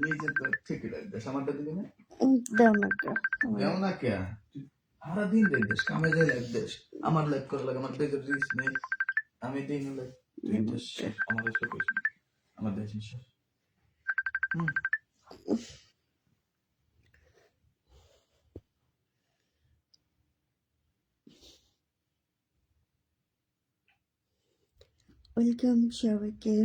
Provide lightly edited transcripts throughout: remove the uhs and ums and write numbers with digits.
নিজে তো ঠিকই লাগবে আমারটা দিবি না দাও না দেও না কে সারা দিন দেখছিস কামে যাই লাগছিস আমার লাইক করে লাগে আমার পেজের রিস্ক নেই আমি দিন লাইক তুই দেশ আমার এসে কইস আমার দেশ শেষ ওয়েলকাম সবাইকে।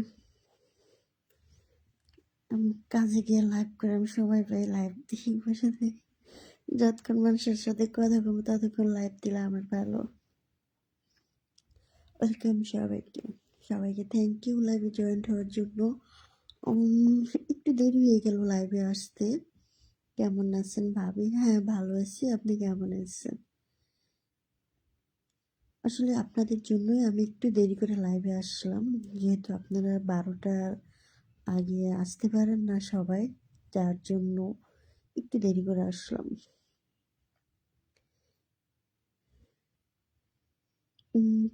আমি কাজে গিয়ে লাইভ করে আমি সময় পাই লাইভ দেখি বসে থাকি, যতক্ষণ মানুষের সাথে কথা বলবো ততক্ষণ লাইভ দিলে আমার ভালো। ওয়েলকাম সবাইকে থ্যাংক ইউ লাইভে জয়েন হওয়ার জন্য। একটু দেরি হয়ে গেল লাইভে আসতে। কেমন আছেন ভাবি? হ্যাঁ ভালো আছি, আপনি কেমন আছেন? আসলে আপনাদের জন্যই আমি একটু দেরি করে লাইভে আসলাম, যেহেতু আপনারা 12টার আগে আসতে পারেন না সবাই, যার জন্য একটু দেরি করে আসলাম।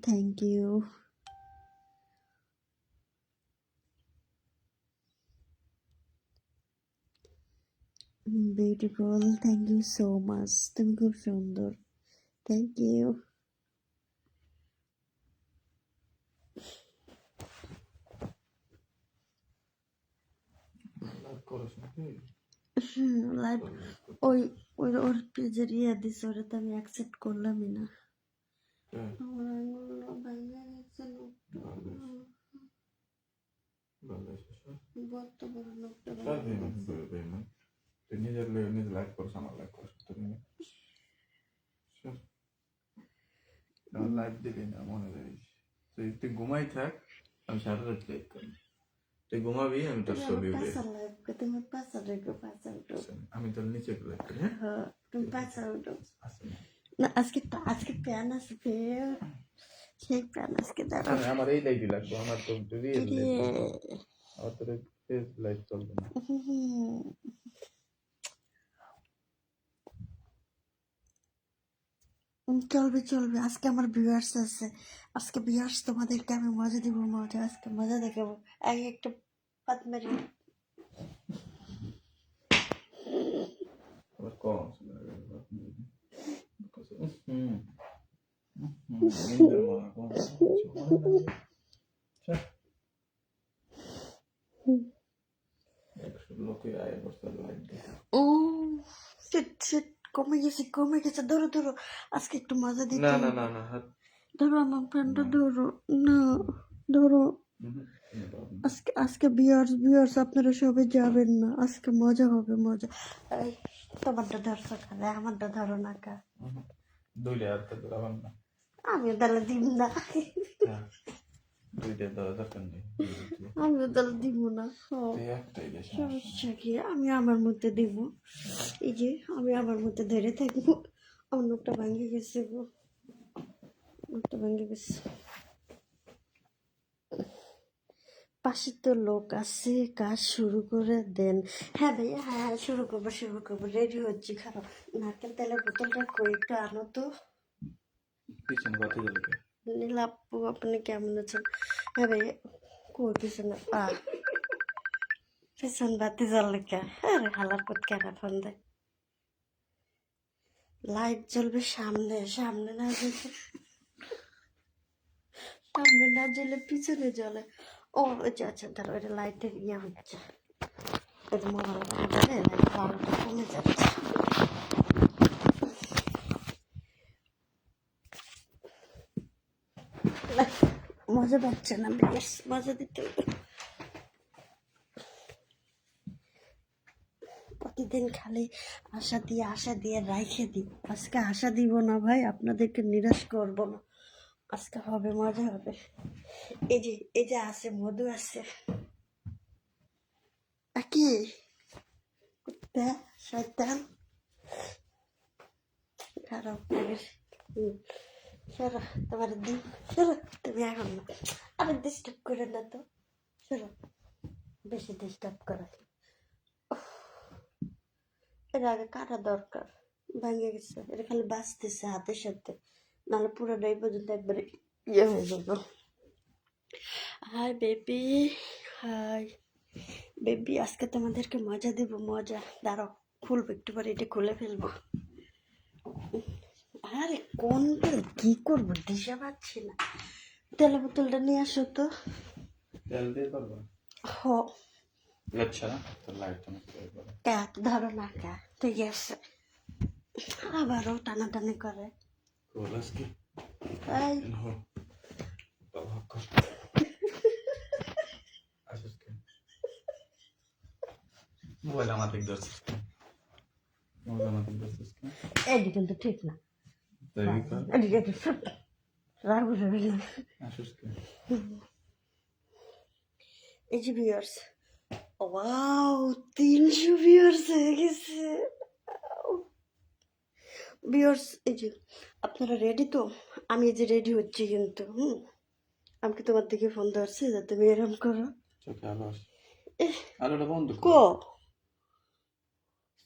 Thank you. Beautiful, thank you so much, তুমি খুব সুন্দর, থ্যাংক ইউ। লাইভ ওই ওই ওর পেজের ইয়ে দিছে, ওটা তো আমি অ্যাকসেপ্ট করলামই না। লাইভ দিবি না মনে করিস তুই ঘুমাই থাক আমি সারা রাত লাইভ করি তুই ঘুমাবি আমি তোর ছবি তুমি পাঁচা রেখো আমি তোর নিচে লাইভ করি হ্যাঁ তুমি পাঁচা উঠো না। আজকে প্যান আছে ফের সেই প্যান আজকে দাঁড়া আমার এই লাইভই লাগবে আমার তো রিয়েল লাইভ আমার তোর ফেস লাইভ চলবে না চলবে আজকে আমার ভিউয়ার্স আছে, আজকে ভিউয়ার্স তোমাদেরকে আমি মজা দিব, আজকে মজা দেখাবো। আগে একটা পাত মারি আবার কম লোকে আয় বসতে লাইভ ও কমে গেছে ধরো আজকে একটু মজা দিতে। না না না না ধরো আমার ফ্রেন্ডটা ধরো না, ধরো আজকে ভিউয়ার্স আপনারা সবাই যাবেন না, আজকে মজা হবে মজা। তোমারটা ধরছো খালে আমারটা ধরো না কা দুইটা আর তো ধরাবার না আমিও তাহলে দিব না, দুইটা ধরা দরকার নেই আমিও তাহলে দিব না। সমস্যা কি, আমি আমার মধ্যে দিব, এই যে আমি আমার মধ্যে ধরে থাকবো। আমার মুখটা ভাঙে গেছে গো, মুখটা ভাঙে গেছে। পাশে তো লোক আছে, কাজ শুরু করে দেন। হ্যাঁ ভাইয়া হ্যাঁ শুরু করবো রেডি হচ্ছি। খারাপ নারকেল তেলের বোতলটা কই একটু আনো তো। নীলাপু আপনি কেমন আছেন? হ্যাঁ ভাইয়া কই পিছনে পিছন বাতি জ্বলে কে? আরে হালার পথ কেন ফোন দেয়? লাইট জ্বলবে সামনে না জ্বলে, সামনে না জ্বলে পিছনে জ্বলে। ও আচ্ছা ধরো এটা লাইটের ইয়ে হচ্ছে, আলোটা কমে যাচ্ছে। মজা পাচ্ছে না, বেশ মজা দিতে হবে। প্রতিদিন খালি আশা দিয়ে রাইখে দিই, আজকে আশা দিব না ভাই, আপনাদেরকে নিরাশ করব না, আজকে হবে মজা হবে। এই যে আছে মধু আছে কি শয়তান খারাপ সরো তোমার দিন, সরো তুমি এখন না, আরে ডিস্টার্ব করে না তো, সরো বেশি ডিস্টার্ব করে। এর আগে কাটা দরকার, ভেঙে গেছে, এটা খালি বাঁচতেছে হাতের সাথে, নাহলে পুরোটাই পর্যন্ত একবারে ইয়ে হয়ে যাবো। হাই বেবি, হাই বেবি, আজকে তোমাদেরকে মজা দেবো, মজা। দাঁড়াও, খুলবো একটু পরে, এটা খুলে ফেলবো। আরে কোনটা কি করবো দিশা পাচ্ছি না। তেলের বোতলটা নিয়ে আসো তো। তেল দিয়ে করবো হ, আচ্ছা তো লাইট তো নষ্ট হয়ে পড়ে ক্যাট ধরো না, ক্যাট ঠিক আছে। আবারও টানাটানি করে। কোলাস কি এই নো বাবা কর আসুস কে মোবাইল আমার দিক ধরছিস কে মোবাইল আমার দিক ধরছিস কে এটি কিন্তু ঠিক না, তাই কর এদিকে একটু রাগ উঠবে না। আসুস কে এই যে ভিউয়ার্স, ওয়াও 300 ভিউয়ার্স হয়ে গেছে। ভিউয়ার্স এই যে আপনারা রেডি তো? আমি এই যে রেডি হচ্ছি কিন্তু আমি কি তোমার দিকে ফোন ধরছি যে তুমি এরম করো? চোখে আলো আসে আলোটা বন্ধ কর কো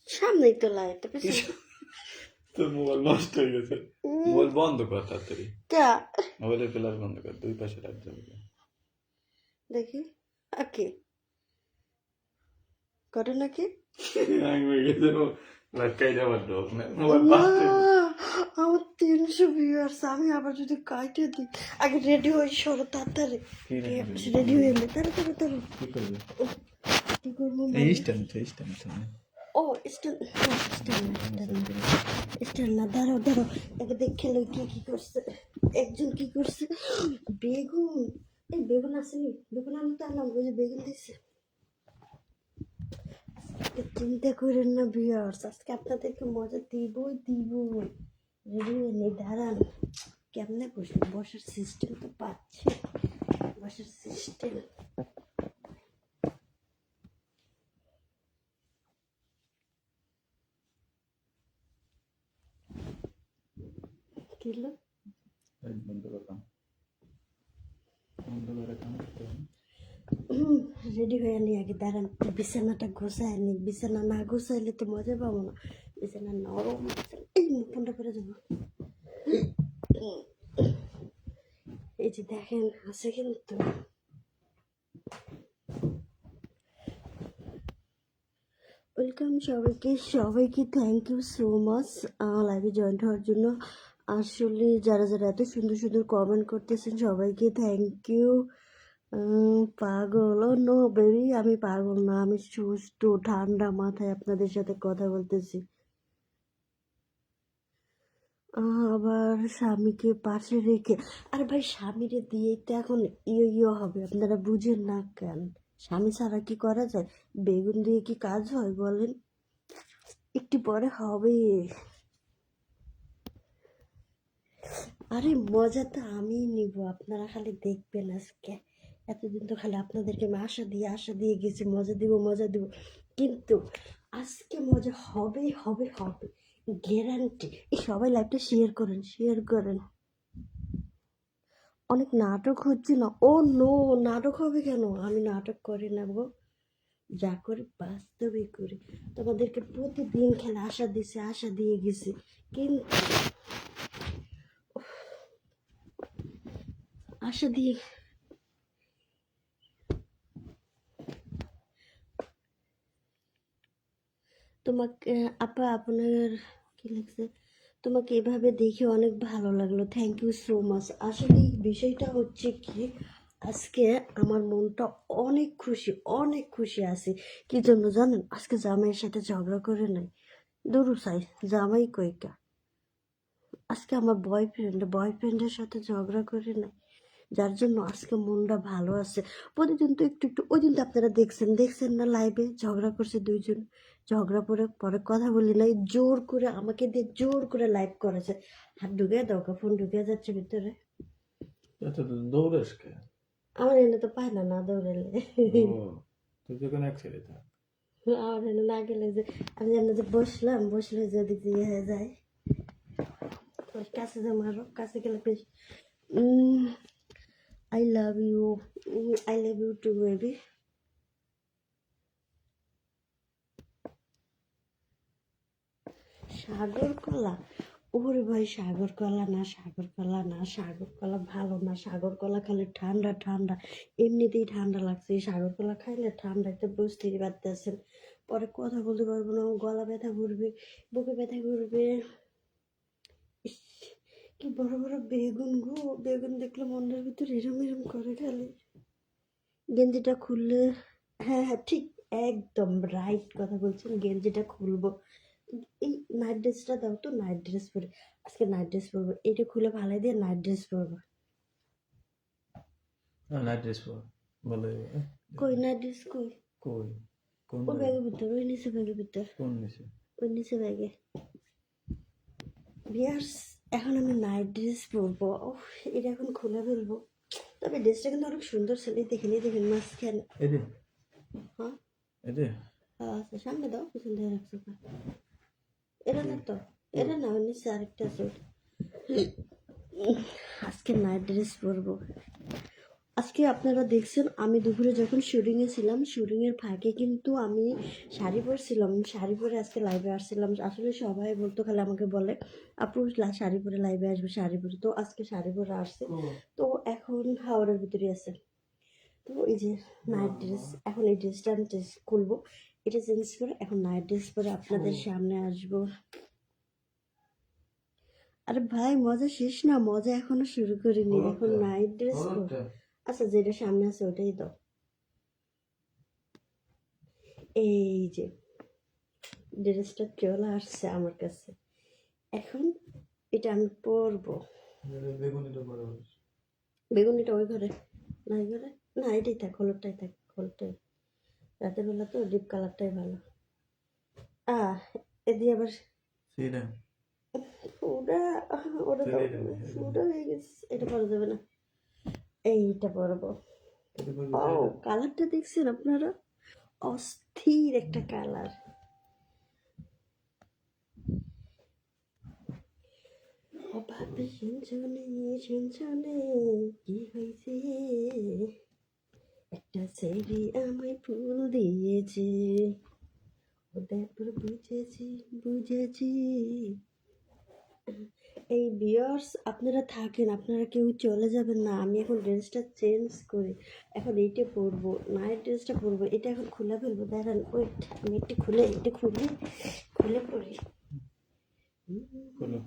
সামনেই তো লাইট, তোর মোবাইল নষ্ট হয়ে গেছে মোবাইল বন্ধ কর তাড়াতাড়ি কা মোবাইলের প্লাস বন্ধ কর দুই পাশে লাইট জ্বলবে দেখি ওকে করে নাকি? আমি হয়ে গেছে লাইট কাই যাবার ডোক মোবাইল না, বাস্ট আমার 300 ভিউয়ার্স, আমি আবার যদি কাইটে দিই। আগে রেডি হয়ে সরো তাড়াতাড়ি, রেডি হয়ে এলে তাড়াতাড়ি তাড়াতাড়ি। কি করবে কি করবো এই স্ট্যান্ড ও স্ট্যান্ড, স্ট্যান্ড না, দাঁড়াও দাঁড়াও, একে দেখে লো কি কি করছে, একজন কি করছে। বেগুন, এই বেগুন আসেনি, বেগুন আমি তো আনলাম, ওই যে বেগুন দিচ্ছে। আজকে চিন্তা করেন না ভিউয়ার্স, আজকে আপনাদেরকে মজা দিবই দিব। রেডি হয়ে নেই, দাঁড়ান। কেমনে বসে, বসার সিস্টেম তো পাচ্ছি, বসার সিস্টেম। কিলো বন্ধ করলাম বন্ধ করে কাম করতে হবে রেডি হয়ে নি, আগে দাঁড়ান, বিছানাটা গোছায় নি। বিছানা না গোছাইলে তো মজা পাবো না। বিছানা নরম, এই মুখ ফোনটা করে যাবো। এই যে দেখেন আছে কিন্তু। ওয়েলকাম সবাইকে, সবাইকে থ্যাংক ইউ সো মাচ লাইভে জয়েন হওয়ার জন্য। আসলে যারা যারা এত সুন্দর সুন্দর কমেন্ট করতেছেন সবাইকে থ্যাংক ইউ। পাগল, ও নো বেবি, আমি পাগল না, আমি সুস্থ ঠান্ডা মাথায় আপনাদের সাথে কথা বলতেছি। আবার স্বামীকে পাশে রেখে, আর ভাই স্বামীরে দিয়েই তো এখন ইয়ে হবে, আপনারা বুঝেন না কেন? স্বামী ছাড়া কি করা যায়? বেগুন দিয়ে কি কাজ হয় বলেন? একটু পরে হবে। আরে মজা তো আমিই নিব, আপনারা খালি দেখবেন আজকে। এতদিন তো খালি আপনাদেরকে আমি আশা দিয়ে গেছি মজা দিব মজা দিব, কিন্তু আজকে মজা হবে হবে হবে, গ্যারান্টি। এই সবাই লাইভটা শেয়ার করেন, শেয়ার করেন। অনেক নাটক হচ্ছে না? ও নো, নাটক হবে কেন? আমি নাটক করি না গো, যা করি বাস্তবে করি। তোমাদেরকে প্রতিদিন খেলে আশা দিছে, আশা দিয়ে গেছি, কিন্তু আশা দিয়ে তোমাকে আপা, আপনার কি লাগছে? তোমাকে এভাবে দেখে অনেক ভালো লাগলো, থ্যাংক ইউ সো মাচ। আসলে এই বিষয়টা হচ্ছে কি, আজকে আমার মনটা অনেক খুশি আছে। কি জন্য জানেন? আজকে জামাইয়ের সাথে ঝগড়া করে নাই। দূরু সাই, জামাই কইকা, আজকে আমার বয়ফ্রেন্ডের সাথে ঝগড়া করে নাই, যার জন্য আজকে মনটা ভালো আছে। প্রতিদিন তো একটু একটু, ওই দিন তো আপনারা দেখছেন না লাইভে ঝগড়া করছে দুইজন, ঝগড়া পরে পরে কথা বলি নাই, জোর করে আমাকে দিয়ে জোর করে লাইভ করেছে। হাত ঢুকে দাও, ফোন ঢুকে যাচ্ছে ভিতরে। দৌড়াস কে আমার এনে তো পায় না, না দৌড়ালে। তুই যখন এক ছেড়ে থাক আমার এনে না গেলে যে আমি এমনি যে বসলে যদি ইয়ে হয়ে যায়। ওর কাছে যে মারো, কাছে গেলে বেশ। I love you, I love you too baby. সাগর কলা, ওরে ভাই, সাগর কলা না, সাগর কলা না, সাগর কলা ভালো না, সাগর কলা খালে ঠান্ডা ঠান্ডা, এমনিতেই ঠান্ডা লাগছে, এই সাগর কলা খাইলে ঠান্ডাতে বুঝতেই পারতেছেন। পরে কথা বলতে পারবো না, গলা ব্যথা ঘুরবে, বুকে ব্যথা ঘুরবে। ইস, কি বড় বড় বেগুন গো, বেগুন দেখলে মনের ভিতর এরম এরম করে খালি। গেঞ্জিটা খুললে, হ্যাঁ হ্যাঁ ঠিক, একদম রাইট কথা বলছেন, গেঞ্জিটা খুলবো। এই নাইট ড্রেসটা দাও তো, নাইট ড্রেস পরে, আজকে নাইট ড্রেস পরবো, এটা খুলে ভালাই দিয়ে নাইট ড্রেস পরবো। নাইট ড্রেস পর বলে কই নাইট ড্রেস কই? কই কোন ওই ব্যাগের ভিতর, ওই নিচে ব্যাগের ভিতর, কোন নিছে ওই নিচে ব্যাগে। বিয়ার্স, এখন আমি নাইট ড্রেস পরবো। ওহ, এটা এখন খুলে ফেলবো। তবে ড্রেসটা কিন্তু অনেক সুন্দর ছিল, এই দেখেন, এই দেখেন মাঝখানে। এদে হ্যাঁ এদে আচ্ছা, সামনে দাও, পিছন দিয়ে রাখছো কেন? এটা না তো, এটা না, ওই নিচে আরেকটা আছে ওটা। আজকে নাইট ড্রেস পরবো। আজকে আপনারা দেখছেন আমি দুপুরে যখন শুটিংয়ে ছিলাম, শুটিংয়ের ফাঁকে কিন্তু আমি শাড়ি পরছিলাম, শাড়ি পরে আজকে লাইভে আসছিলাম। আসলে সবাই বলতো, খালি আমাকে বলে আপু শাড়ি পরে লাইভে আসবে, শাড়ি পরে, তো আজকে শাড়ি পরে আসছে। তো এখন হাওড়ের ভিতরে আছে। তো এই যে নাইট ড্রেস, এখন এই ড্রেসটা আমি খুলবো, এটা চেঞ্জ করে এখন নাইট ড্রেস পরে আপনাদের সামনে আসবো। আরে ভাই, মজা শেষ না, মজা এখনো শুরু করিনি, এখন নাইট ড্রেস। আচ্ছা, যেটা সামনে আছে ওটাই দাও। এই যে ড্রেসটা চলে আসছে আমার কাছে, এখন এটা আমি পরবো। বেগুনিটা ওই ঘরে, না এই ঘরে, না এটাই থাক, হলুদটাই থাক, হলুদটাই, রাতের বেলা তো ডিপ কালারটাই ভালো। এদি আবার সিরা ওটা, ওটা তো ওটা হয়ে গেছে, এটা পরা যাবে না, এইটা পরবো। ও, কালারটা দেখছেন আপনারা, অস্থির একটা কালার। অভাবে শুনছনে, শুনছনে কি হয়েছে, একটা ছেলে আমায় ফুল দিয়েছে, ও তারপর বুঝেছি, বুঝেছি। এই ভিউয়ার্স, আপনারা থাকেন, আপনারা কেউ চলে যাবেন না, আমি এখন ড্রেসটা চেঞ্জ করি, এখন এইটা পরবো, নাইট ড্রেসটা পরবো, এটা এখন খুলে ফেলবো। দাঁড়ান, ওয়েট, আমি একটু খুলে, এটা খুলে, খুলে পরি। খোলো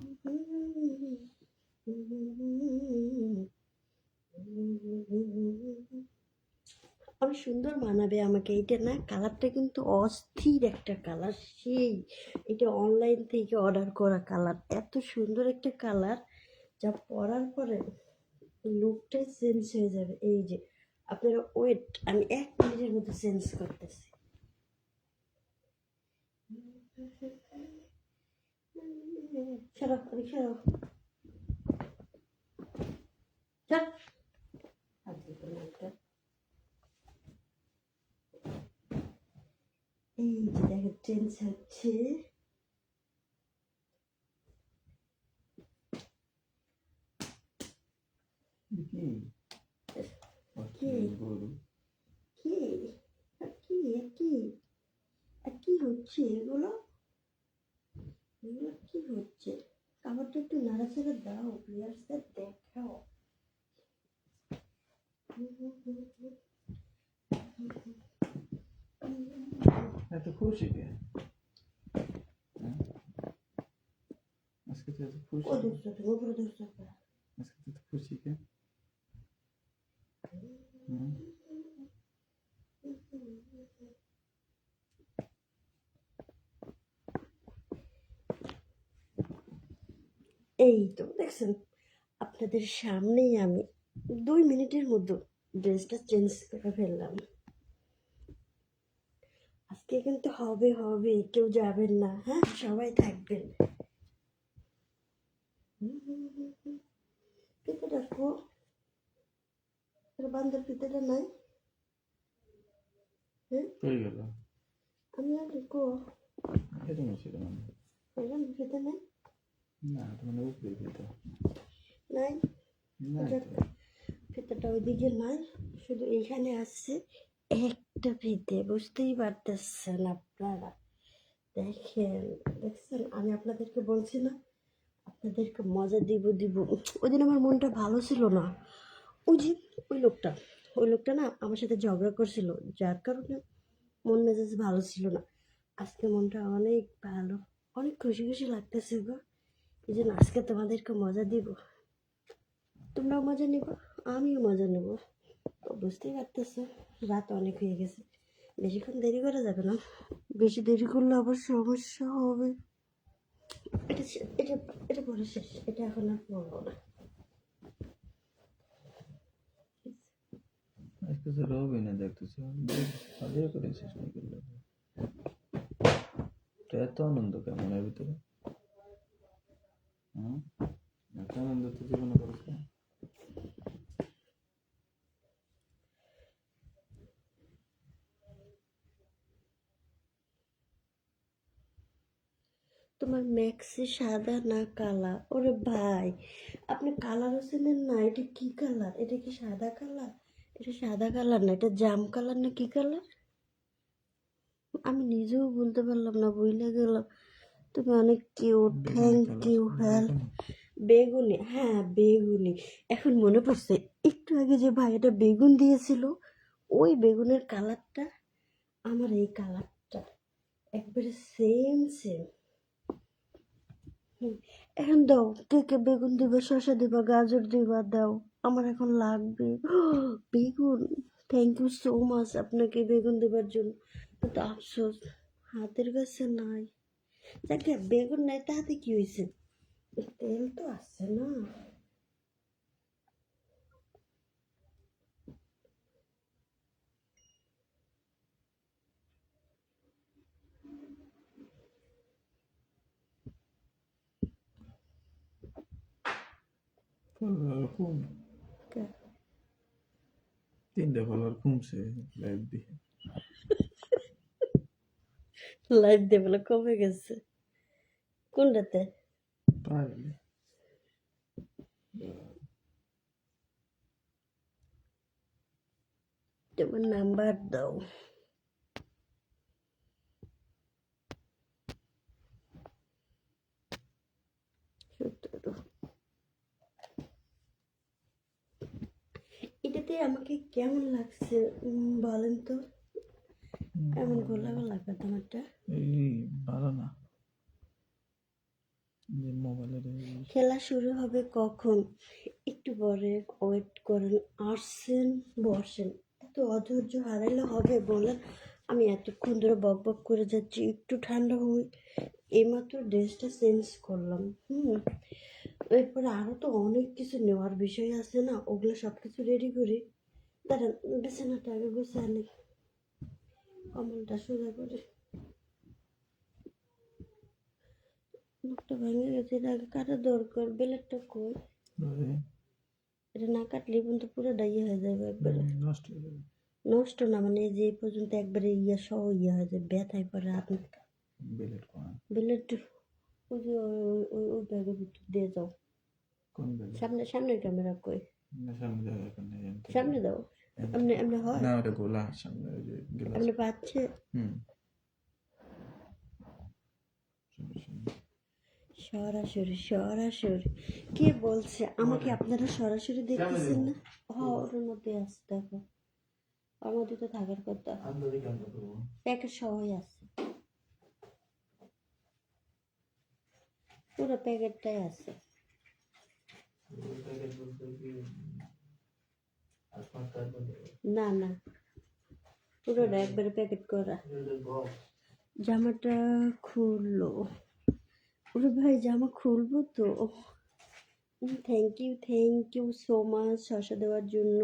আমি সুন্দর মানাবে আমাকে, এটা না, কালারটা কিন্তু অস্থির একটা কালার, সেই এটা অনলাইন থেকে অর্ডার করা কালার, এত সুন্দর একটা কালার, যা পরার পরে লুকটাই চেঞ্জ হয়ে যাবে। এই যে আপনারা ওয়েট, আমি 1 মিনিটের মধ্যে চেঞ্জ করতেছি। সরো, আমি সরো, চল। আজকে তো নাইটটা, এই যে দেখেন চেঞ্জ হচ্ছে। কি কি কি বলবো কি কি কি কি হচ্ছে এগুলো, এগুলো কি হচ্ছে? কাপড়টা একটু নাড়াচাড়া দাও, প্লেয়ার্সদের দেখাও। এত খুশি কে আজকে তো এত খুশি ও দোস্ত, তুমি উপরে দোস্ত, আজকে তো এত খুশি কে হুম? এই তো দেখছেন, আপনাদের সামনেই আমি 2 মিনিটের মধ্যে ড্রেসটা চেঞ্জ করে ফেললাম। আজকে কিন্তু হবে হবে, কেউ যাবেন না, হ্যাঁ সবাই থাকবেন। ফিতেটা কো, বান্ধব ফিতেটা নাই, হ্যাঁ হয়ে গেল আমি আর কো, এটা মিছিল মানে ফিতে নাই, না তো মানে উপরে দিতে নাই, না ফিতেটা ওইদিকে নাই, শুধু এইখানে আসছে একটা ফিতে, বুঝতেই পারতেছেন আপনারা। দেখেন, দেখছেন, আমি আপনাদেরকে বলছি না, আপনাদেরকে মজা দিব। ওই দিন আমার মনটা ভালো ছিল না। ওই যে ওই লোকটা না আমার সাথে ঝগড়া করছিল, যার কারণে মন মেজাজ ভালো ছিল না। আজকে মনটা অনেক ভালো, অনেক খুশি খুশি লাগতেছে গো। এই জন্য আজকে তোমাদেরকে মজা দিব, তোমরাও মজা নিবো, আমিও মজা নেব। তো বুঝতেই পারতেছো রাত অনেক হয়ে গেছে, বেশিক্ষণ দেরি করা যাবে না। বেশি দেরি করলে আবার সমস্যা হবে। এটা এটা এটা পরে শেষ, এটা এখন আর পড়বো না। আজকে তো রবি না দেখতেছি, হাজিরা করে শেষ নাই করলে। তো এত আনন্দ কেমন এর ভিতরে? হুম, এত আনন্দ তো জীবনে করেছে। তোমার ম্যাক্সি সাদা না কালা? ওরে ভাই, আপনি কালারও চেনেন না? এটা কি কালার? এটা কি সাদা কালার? এটা সাদা কালার না, এটা জাম কালার না কি কালার? আমি নিজেও বলতে পারলাম না, বুঝলে গেলাম। তুমি অনেক কিউট, থ্যাংক ইউ। হ্যাঁ বেগুনি, হ্যাঁ বেগুনি। এখন মনে পড়ছে, একটু আগে যে ভাইটা বেগুন দিয়েছিল, ওই বেগুনের কালারটা আমার এই কালারটা একবারে সেম সেম। এখন দাও, কে কে বেগুন দিবা, শসা দিবা, গাজর দিবা, দাও। আমার এখন লাগবে বেগুন। থ্যাংক ইউ সো মাচ আপনাকে বেগুন দেবার জন্য, কিন্তু আফসোস হাতের কাছে নাই। যাকে বেগুন নাই তাতে কি হয়েছে, তেল তো আছে না। ফলোয়ার কম, 3টা ফলোয়ার কমছে লাইভ দিয়ে। লাইট দেবলে কমে গেছে কোনটাতে? পারলে তোমার নাম্বার দাও। 17। এটাতে আমাকে কেমন লাগছে বলেন তো? এমন গোলা গোলা কথা আমারটা। এই ভালো না যে মোবাইলের খেলা শুরু হবে কখন? একটু পরে ওয়েট করেন। আসছেন, বসেন। এত অধৈর্য হারাইলে হবে বলেন? আমি এতক্ষণ ধরে বক বক করে যাচ্ছি, একটু ঠান্ডা হই। এইমাত্র ড্রেসটা চেঞ্জ করলাম। এরপরে আরও তো অনেক কিছু নেওয়ার বিষয় আছে না, ওগুলো সব কিছু রেডি করি। দাঁড়ান, বিছানাটা আগে গুছিয়ে আনি, কমলটা সোজা করে। মুখটা ভেঙে গেছে, এটা আগে কাটা দরকার। বেলেটটা কই? এটা না কাটলে কিন্তু পুরো ডাইয়ে হয়ে যাবে একবারে। নষ্ট হয়ে যাবে। নষ্ট না মানে এই যে এই পর্যন্ত একবারে ইয়া সহ ইয়া হয়ে যায়, ব্যথায় পরে হাত মুখটা। বেলেট কোন? বেলেট ওই যে ওই ব্যাগের ভিতর দিয়ে যাও। কোন বেলেট? সামনের ক্যামেরা কই? না সামনে যাওয়া এখন নেই জানতে। সামনে দাও। এমনি এমনি হয়? না ওটা গোলা সামনে ওই যে গ্লাস। এমনি পাচ্ছে? হুম সরাসরি সরাসরি কে বলছে আমাকে? আপনারা সরাসরি দেখতেছেন না? ওটার মধ্যে আছে, দেখো ওর মধ্যে তো থাকার কথা। প্যাকেট সবাই আছে, পুরো প্যাকেটটাই আছে। না না, পুরোটা একবারে প্যাকেট করা। জামাটা খুললো? ওরে ভাই জামা খুলবো তো। থ্যাংক ইউ সো মাচ শসা দেওয়ার জন্য।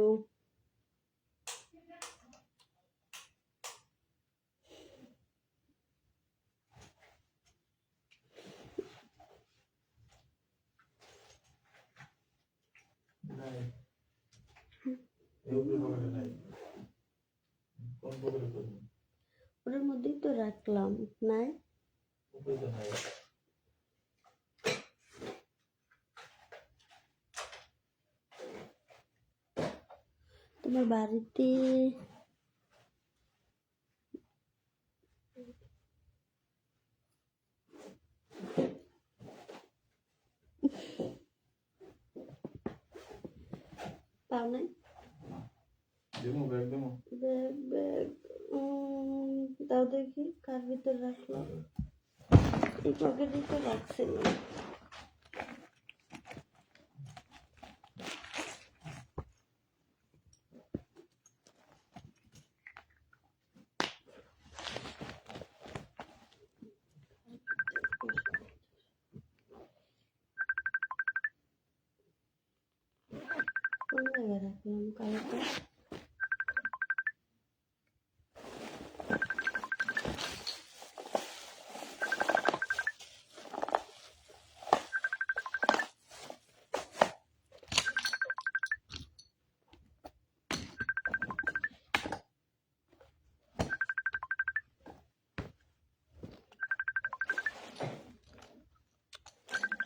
ওটার মধ্যেই তো রাখলাম, নাই? তোমার বাড়িতে পাও নাই দেবো ব্যাগ দেবো। ব্যাগ ব্যাগ দাও দেখি কার ভিতর রাখলো এই পকেটে তো রাখছিল কোন জায়গায় রাখলাম কালকে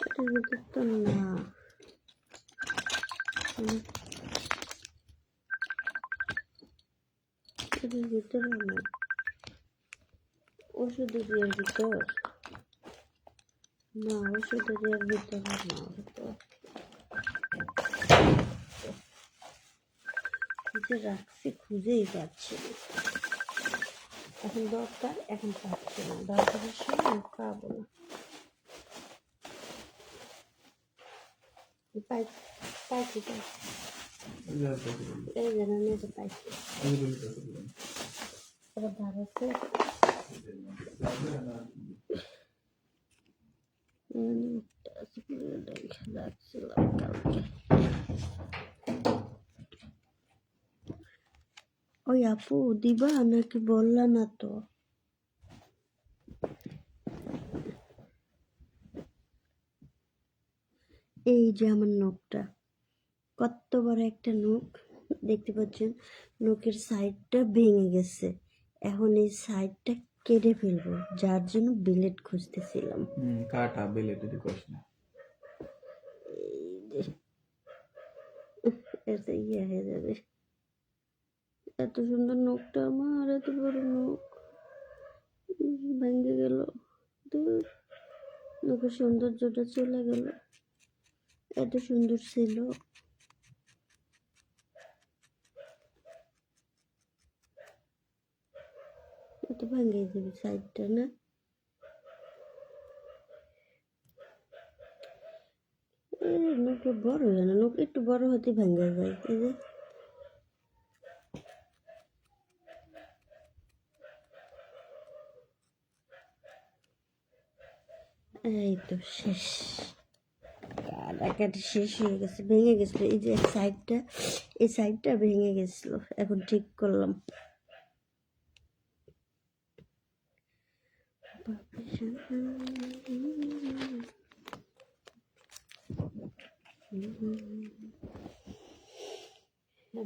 এটার ভিতর তো না এটার ভিতরে না ওষুধের ইয়ের ভিতর না ওষুধের ইয়ের ভিতরে না ওটা খুঁজে রাখছি খুঁজেই পাচ্ছি না এখন দরকার এখন পাচ্ছি না দরকারের সময় পাবো না পাইছি পাইছি পাইছি এই যে আমি এটা পাইছি এটা ভারতে রাখছিলাম কালকে ওই আপু দিবা নাকি বললা না তো এই যে আমার নখটা কত বড় একটা নখ দেখতে পাচ্ছেন নখের সাইডটা ভেঙে গেছে এখন এই সাইডটা কেটে ফেলবো যার জন্য ব্লেড খুঁজতেছিলাম কাটা ব্লেড যদি করিস না এটা ইয়ে হয়ে যাবে এত সুন্দর নখটা আমার এত বড় নখ ভেঙে গেল নখের সৌন্দর্যটা চলে গেল এত সুন্দর ছিল এত ভেঙে যাবে সাইডটা না নখ বড় হয় না নখ একটু বড় হতে ভেঙে যায় এই যে এই তো শেষ কাটাকাটি শেষ হয়ে গেছে ভেঙে গেছিল এই যে এই সাইডটা ভেঙে গেছিল এখন ঠিক করলাম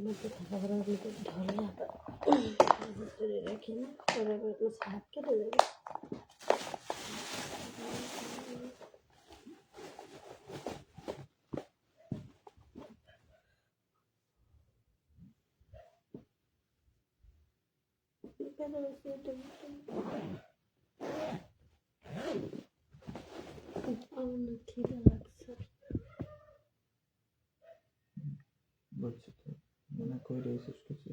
মধ্যে খাবারের ভিতরে ধরলে ভিতরে রাখি না পরে হাত কেটে যাবে আমার খিদে লাগছে বুঝছি তো মানে কই রয়েছিস কিছু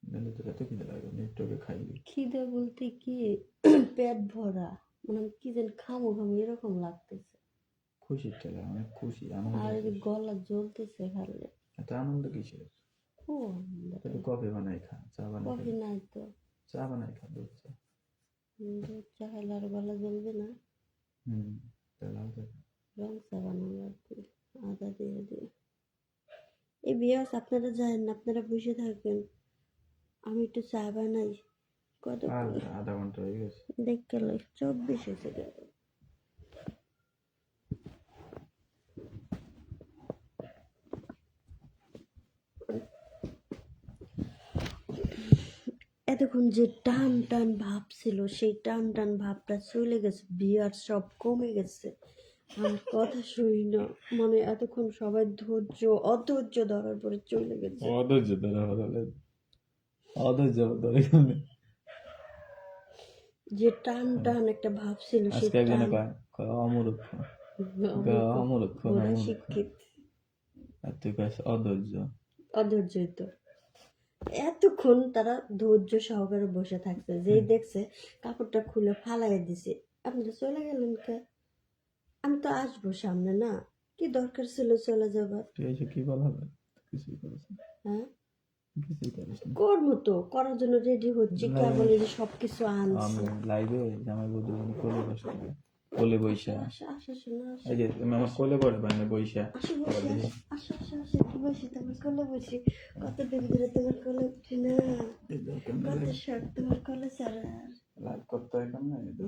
নাহলে তোর এত খিদে লাগবে নেটওয়ার্কে খাইলি খিদে বলতে কি পেট ভরা মানে কি যেন খামো খামো এরকম লাগতেছে খুশির ঠেলা অনেক খুশি আনন্দ আর গলা জ্বলতেছে খালে এত আনন্দ কিসের ও একটু কফি বানাই খা চা বানাই কফি নাই তো চা বানাই খা দুধ চা দুধ চা খাইলে আর গলা জ্বলবে না তাহলে হবে রং চা বানাবো আর কি আদা দিয়ে দিয়ে এই বিয়াস আপনারা যান না আপনারা বসে থাকেন আমি একটু চা বানাই কত আধা ঘন্টা হয়ে গেছে দেখ গেল 24 হয়েছে গেল এতক্ষণ যে টান টান ভাব ছিল সেই টান টান ভাবটা চলে গেছে বিয়ার সব কমে গেছে আর কথা শুনি না মানে এতক্ষণ সবাই অধৈর্য ধরার পরে চলে গেছে যে টান টান একটা ভাব ছিল সেই টান শিক্ষিত আর তুই কাছে অধৈর্য। অধৈর্যই তো। এতক্ষণ তারা ধৈর্য সহকারে বসে থাকছে, যেই দেখছে কাপড়টা খুলে ফালাই দিছে, আপনারা চলে গেলেন কে? আমি তো আসবো সামনে, না কি দরকার ছিল চলে যাবার? তুই এসে কি বলা হবে? কিছুই করিস না, হ্যাঁ, কিছুই করিস না। করবো তো, করার জন্য রেডি হচ্ছি, কেবল এই যে সবকিছু আমি আনছি। লাইভে জামাই বৌদি কোলে বসে থাকে, কোলে বৈশা। আসো আসো শোনো, আসো এই যে তুমি আমার কোলে পড়ে বাইনে বৈশা। আসো বসে, আসো আসো আসো একটু বসি, তোমার কোলে বসি। কতদিন ধরে তোমার কোলে উঠি না, কত শখ তোমার কোলে ছাড়ার। লাইভ করতে হয় কেমন এই তো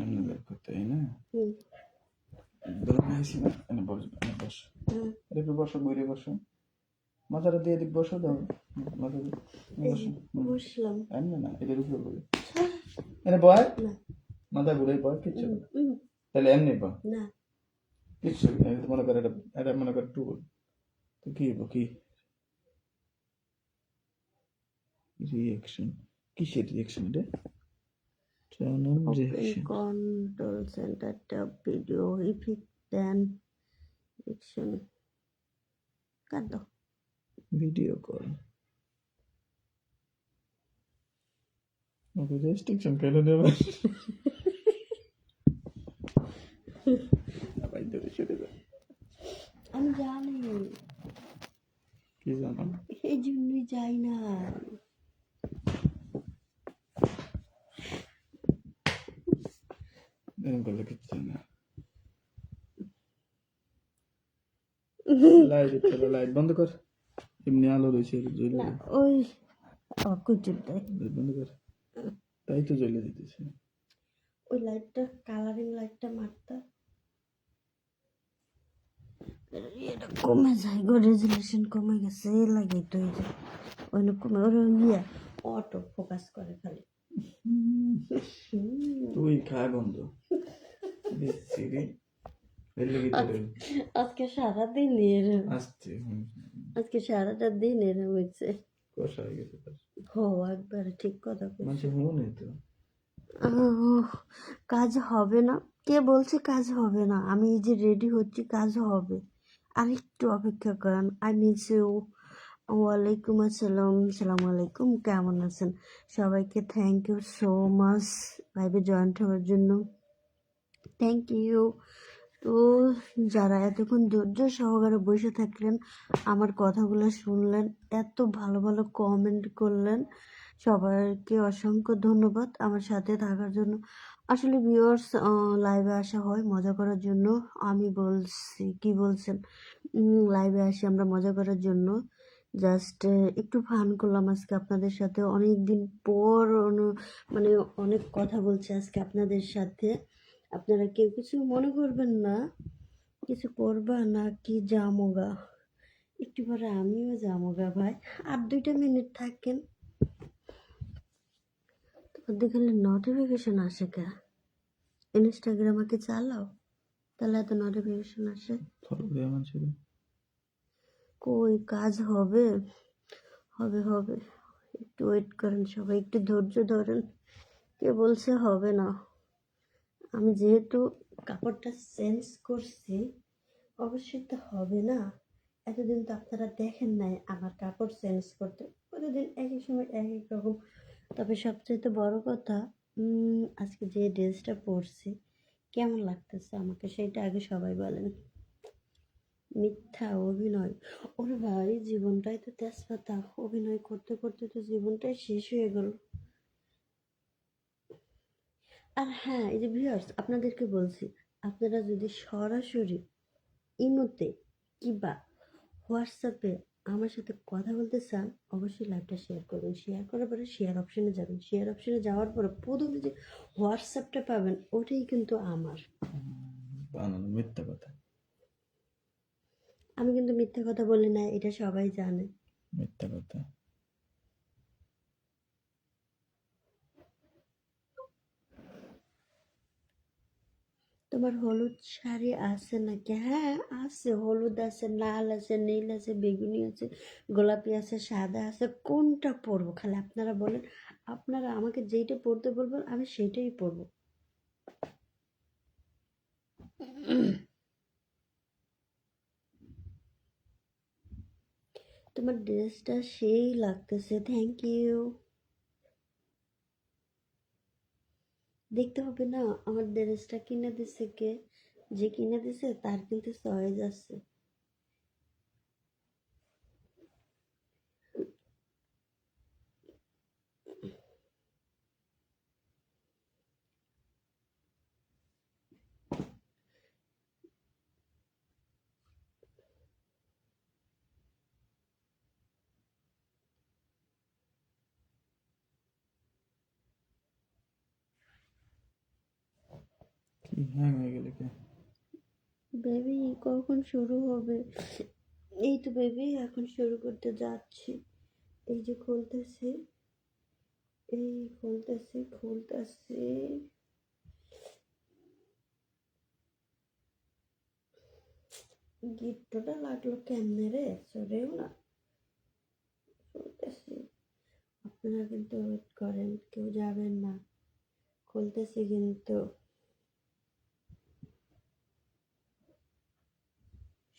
এমনি লাইভ করতে হয় না। হুম, ধরে নিয়েছি না, এনে বস, এনে বস, হুম। এটা একটু বসো, বইরে বসো, মাথাটা দিয়ে দিক বসো, দাও মাথা দিয়ে এই বসো। বসলাম। এমনি না, এটার উপরে বলে এনে বয়, না, মাথা ঘুরে বয়, কিচ্ছু না। হুম, তাহলে এমনি বয়, না, কিচ্ছু না। এই মনে কর এটা, এটা মনে কর টুল, তো কি হইব, কি রিয়েকশন, কিসের রিয়েকশন এটা? Channel open reaction, control center tab video effect then action কাট দাও। ভিডিও কল, ওকে রেস্ট্রিকশন কেন দেবে? আবার ধরে শুরু কর। আমি জানি, কি জানো? এই জন্যই যাই না। এরকম করলে কিচ্ছু না। লাইট চলো, লাইট বন্ধ কর, এমনি আলো রয়েছে জ্বলে না যায়। ওই কুচুর দেয়, লাইট বন্ধ কর, তাই তো জ্বলে দিতেছে। ওই লাইটটা কালারিং লাইটটা মারতে এটা কমে যায় গো, রেজুলেশন কমে গেছে, এ লাগে তো এই যে ওই কমে ওর অটো ফোকাস করে খালি। তুই খা গন্ধ দিচ্ছি রে, এর লেগে তোর আজকে সারাদিন এরম, আসছে আজকে সারাটা দিন এরম হয়েছে। কষা হয়ে গেছে তোর। হো একবারে ঠিক কথা বলছো। মানুষের মনে তো কাজ হবে না, কে বলছে কাজ হবে না? আমি এই যে রেডি হচ্ছি, কাজ হবে, আর একটু অপেক্ষা করেন। I miss you. ওয়ালাইকুম আসসালাম, সালাম আলাইকুম, কেমন আছেন সবাইকে? থ্যাংক ইউ সো মাচ লাইভে জয়েন্ট হওয়ার জন্য, থ্যাংক ইউ। তো যারা এতক্ষণ ধৈর্য সহকারে বসে থাকলেন, আমার কথাগুলো শুনলেন, এত ভালো ভালো কমেন্ট করলেন, সবাইকে অসংখ্য ধন্যবাদ আমার সাথে থাকার জন্য। আসলে ভিউয়ার্স, লাইভে আসা হয় মজা করার জন্য। আমি বলছি কি বলছেন, লাইভে আসি আমরা মজা করার জন্য, জাস্ট একটু ফান করলাম আজকে আপনাদের সাথে, অনেক দিন পর মানে অনেক কথা বলছি আজকে আপনাদের সাথে। আপনারা কেউ কিছু মনে করবেন না, কিছু করবা না কি, জামোগা একটু পরে আমিও জামোগা ভাই, আর 2টা মিনিট থাকেন। তোমাদের খালি নোটিফিকেশন আসে কে? ইনস্টাগ্রামে কি চালাও? তাহলে এত নোটিফিকেশন আসে ফলো করে আমার ছিল। কই? কাজ হবে, হবে হবে, একটু ওয়েট করেন, সবাই একটু ধৈর্য ধরেন। কে বলছে হবে না? আমি যেহেতু কাপড়টা চেঞ্জ করছি, অবশ্যই তো হবে না। এতদিন তো আপনারা দেখেন নাই আমার কাপড় চেঞ্জ করতে, প্রতিদিন এক এক সময় এক এক রকম। তবে সবচেয়ে বড় কথা, আজকে যে ড্রেসটা পরছি কেমন লাগতেছে আমাকে সেটা আগে সবাই বলেন। মিথ্যা অভিনয়, ওরে ভাই জীবনটাই তো তেজপাতা, অভিনয় করতে করতে তো জীবনটাই শেষ হয়ে গেল। আর হ্যাঁ, এই যে ভিউয়ার্স আপনাদেরকে বলছি, আপনারা যদি সরাসরি ইমোতে কিংবা হোয়াটসঅ্যাপে আমার সাথে কথা বলতে চান, অবশ্যই লাইভটা শেয়ার করবেন। শেয়ার করার পরে শেয়ার অপশনে যাবেন, শেয়ার অপশনে যাওয়ার পরে প্রথমে যে হোয়াটসঅ্যাপটা পাবেন ওটাই কিন্তু আমার। বানানো মিথ্যা কথা, আমি কিন্তু মিথ্যা কথা বলি না, এটা সবাই জানে। মিথ্যা কথা। তোমার হলুদ শাড়ি আছে নাকি? হ্যাঁ আছে, হলুদ আছে, লাল আছে, নীল আছে, বেগুনি আছে, গোলাপি আছে, সাদা আছে। কোনটা পরবো খালি আপনারা বলেন, আপনারা আমাকে যেইটা পরতে বলবেন আমি সেইটাই পরবো। তোমার ড্রেসটা সেই লাগতেছে, থ্যাংক ইউ। দেখতে হবে না আমার ড্রেসটা কিনে দিছে কে, যে কিনে দিছে তার কিন্তু চয়েস আছে। কি হ্যাং হয়ে গেলে কে? বেবি কখন শুরু হবে? এই তো বেবি এখন শুরু করতে যাচ্ছি। এই যে খুলতেছি, এই খুলতেছি খুলতেছি। গিফটটা লাগলো কেমনে রে, সরেও না। খুলতেছি, আপনারা কিন্তু ওয়েট করেন, কেউ যাবেন না। খুলতেছি কিন্তু।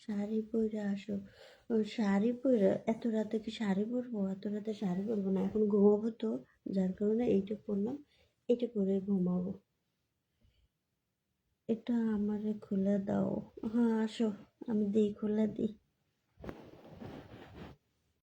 শাড়ি পরে আসো। ও শাড়ি পরে এত রাতে কি শাড়ি পরবো? এত রাতে শাড়ি পরবো না, এখন ঘুমাবো তো, যার কারণে এইটা পরলাম, এটা পরে ঘুমাবো। এটা আমারে খুলে দাও। হ্যাঁ আসো, আমি দিই, খুলে দিই।